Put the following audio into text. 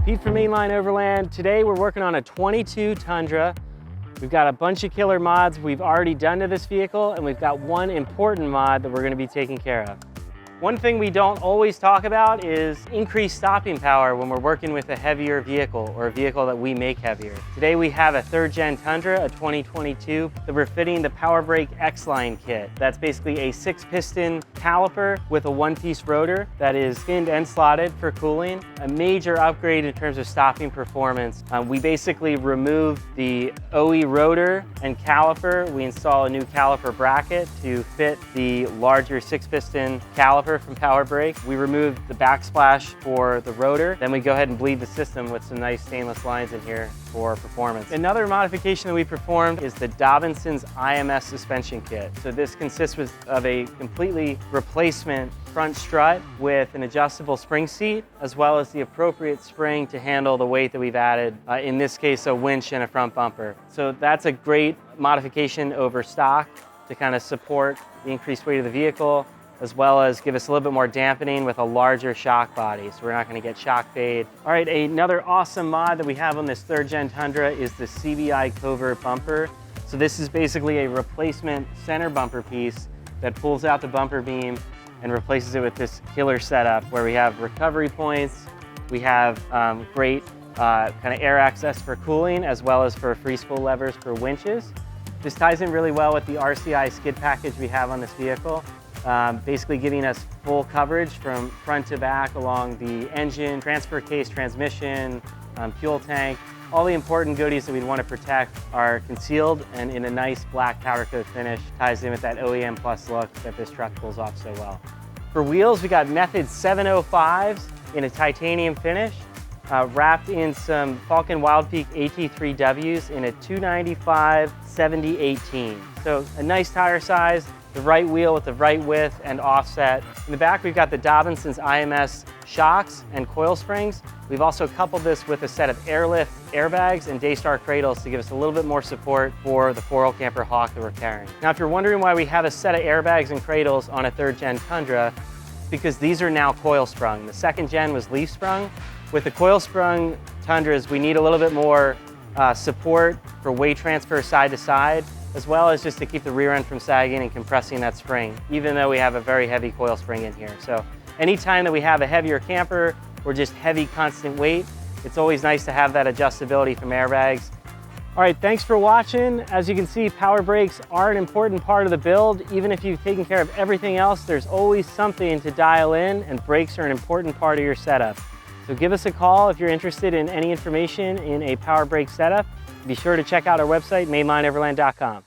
Pete from Mainline Overland. Today we're working on a 22 Tundra. We've got a bunch of killer mods we've already done to this vehicle, and we've got one important mod that we're going to be taking care of. One thing we don't always talk about is increased stopping power when we're working with a heavier vehicle or a vehicle that we make heavier. Today we have a 3rd Gen Tundra, a 2022, that we're fitting the Power Brake XLine kit. That's basically a 6-piston caliper with a 1-piece rotor that is finned and slotted for cooling. A major upgrade in terms of stopping performance. We basically remove the OE rotor and caliper. We install a new caliper bracket to fit the larger 6-piston caliper from Power Brake. We removed the backsplash for the rotor. Then we go ahead and bleed the system with some nice stainless lines in here for performance. Another modification that we performed is the Dobsons IMS suspension kit. So this consists of a completely replacement front strut with an adjustable spring seat, as well as the appropriate spring to handle the weight that we've added, in this case, a winch and a front bumper. So that's a great modification over stock to kind of support the increased weight of the vehicle, as well as give us a little bit more dampening with a larger shock body, so we're not going to get shock fade. All right, another awesome mod that we have on this 3rd Gen Tundra is the CBI Bumper. So this is basically a replacement center bumper piece that pulls out the bumper beam and replaces it with this killer setup where we have recovery points, we have great kind of air access for cooling, as well as for free spool levers for winches. This ties in really well with the RCI skid package we have on this vehicle. Basically giving us full coverage from front to back along the engine, transfer case, transmission, fuel tank. All the important goodies that we'd want to protect are concealed and in a nice black powder coat finish. Ties in with that OEM plus look that this truck pulls off so well. For wheels, we got Method 705s in a titanium finish, wrapped in some Falken Wild Peak AT3Ws in a 295/70/18. So a nice tire size, the right wheel with the right width and offset. In the back, we've got the Dobsons IMS shocks and coil springs. We've also coupled this with a set of airlift airbags and Daystar cradles to give us a little bit more support for the 4-wheel camper Hawk that we're carrying. Now, if you're wondering why we have a set of airbags and cradles on a 3rd Gen Tundra, it's because these are now coil sprung. The 2nd Gen was leaf sprung. With the coil sprung Tundras, we need a little bit more support for weight transfer side to side, as well as just to keep the rear end from sagging and compressing that spring, even though we have a very heavy coil spring in here. So anytime that we have a heavier camper or just heavy constant weight, it's always nice to have that adjustability from airbags. All right, thanks for watching. As you can see, power brakes are an important part of the build. Even if you've taken care of everything else, there's always something to dial in, and brakes are an important part of your setup. So give us a call if you're interested in any information in a power brake setup. Be sure to check out our website, mainlineoverland.com.